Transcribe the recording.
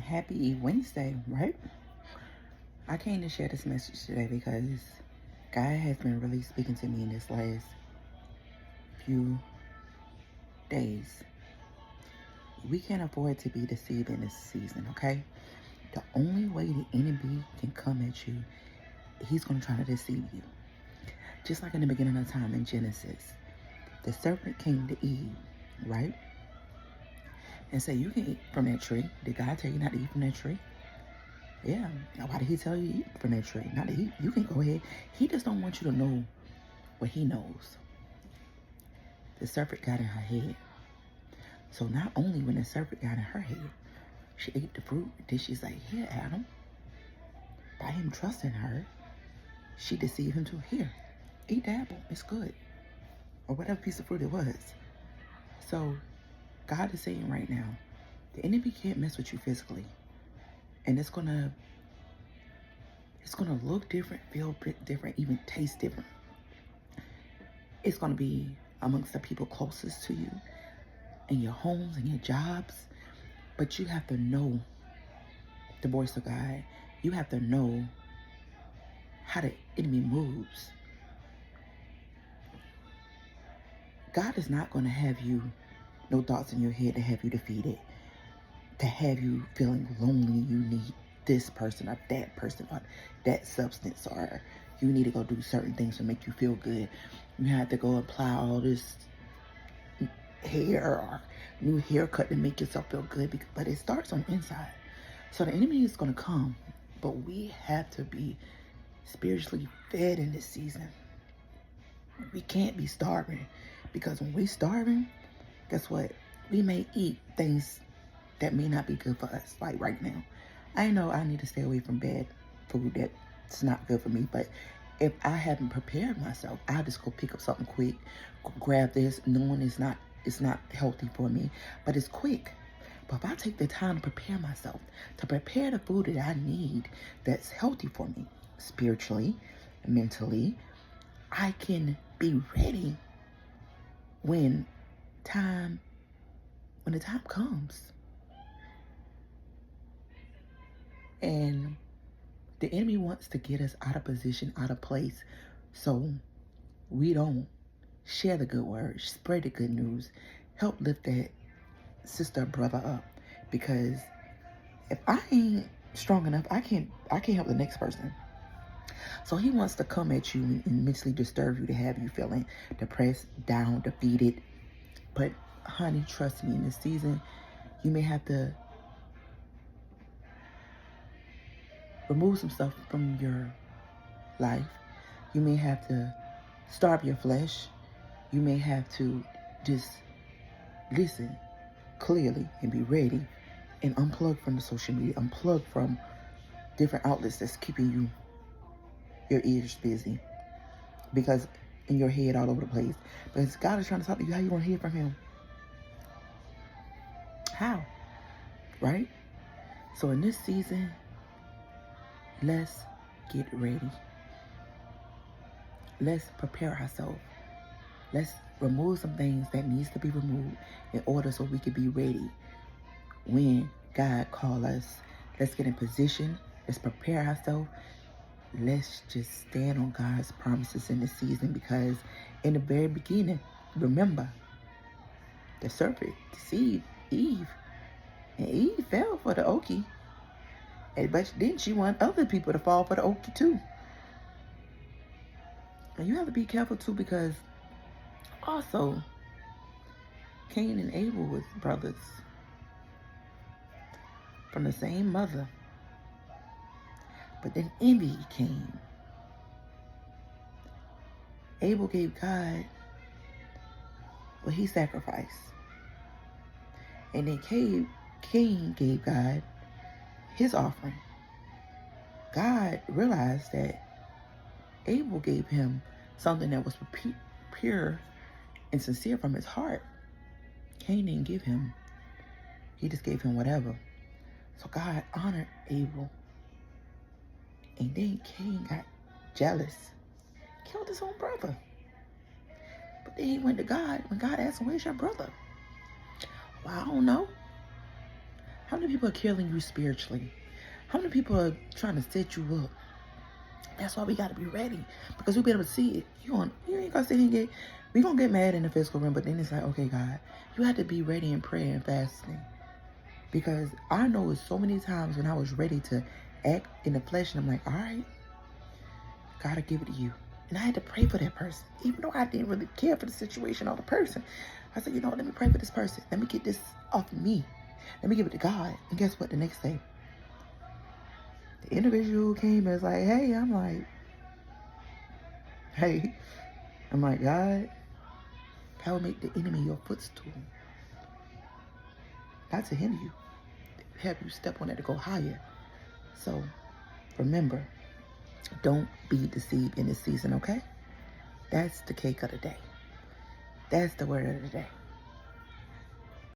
Happy Wednesday, right? I came to share this message today because God has been really speaking to me in this last few days. We can't afford to be deceived in this season, okay? The only way the enemy can come at you, he's going to try to deceive you. Just like in the beginning of time in Genesis, the serpent came to Eve, right? And said, you can eat from that tree. Did God tell you not to eat from that tree? Yeah. Now, why did he tell you to eat from that tree? Not to eat. You can go ahead. He just don't want you to know what he knows. The serpent got in her head. So not only when the serpent got in her head, she ate the fruit. Then she's like, here, Adam. By him trusting her, she deceived him too. Here, eat the apple. It's good. Or whatever piece of fruit it was. So God is saying right now, the enemy can't mess with you physically. And it's gonna look different, feel different, even taste different. It's gonna be amongst the people closest to you, in your homes and your jobs. But you have to know the voice of God. You have to know how the enemy moves. God is not gonna have you, no thoughts in your head to have you defeated, to have you feeling lonely. You need this person or that substance, or you need to go do certain things to make you feel good. You have to go apply all this hair or new haircut to make yourself feel good, but it starts on the inside. So the enemy is going to come, but we have to be spiritually fed in this season. We can't be starving, because when we're starving, guess what? We may eat things that may not be good for us, like right now. I know I need to stay away from bad food that's not good for me, but if I haven't prepared myself, I'll just go pick up something quick, grab this, knowing it's not healthy for me, but it's quick. But if I take the time to prepare myself, to prepare the food that I need that's healthy for me, spiritually, mentally, I can be ready when the time comes. And the enemy wants to get us out of position, out of place, so we don't share the good word, spread the good news, help lift that sister or brother up. Because if I ain't strong enough, I can't help the next person. So he wants to come at you and mentally disturb you, to have you feeling depressed, down, defeated. But honey, trust me, in this season, you may have to remove some stuff from your life. You may have to starve your flesh. You may have to just listen clearly and be ready and unplug from the social media, unplug from different outlets that's keeping your ears busy, because in your head all over the place. Because God is trying to talk to you. How you want to hear from him? How? Right? So in this season, let's get ready. Let's prepare ourselves. Let's remove some things that needs to be removed in order so we can be ready when God calls us. Let's get in position. Let's prepare ourselves. Let's just stand on God's promises in this season, because in the very beginning, remember, the serpent deceived Eve, and Eve fell for the okie. But then she want other people to fall for the okie too. And you have to be careful too, because also Cain and Abel was brothers from the same mother. But then envy came. Abel gave God what he sacrificed. And then Cain gave God his offering. God realized that Abel gave him something that was pure and sincere from his heart. Cain didn't give him. He just gave him whatever. So God honored Abel. And then Cain got jealous, killed his own brother. But then he went to God when God asked him, where's your brother? Well, I don't know. How many people are killing you spiritually? How many people are trying to set you up? That's why we got to be ready, because we'll be able to see it. You ain't gonna sit here and we gonna get mad in the physical realm, but then it's like, okay, God, you have to be ready in prayer and fasting. Because I know it's so many times when I was ready to act in the flesh, and I'm like, all right, God, I give it to you. And I had to pray for that person, even though I didn't really care for the situation or the person. I said, let me pray for this person. Let me get this off of me. Let me give it to God. And guess what? The next day, the individual came and was like, hey, I'm like, God, I will make the enemy your footstool. Not to hinder you, have you step on it to go higher. So remember, don't be deceived in this season, okay? That's the cake of the day. That's the word of the day.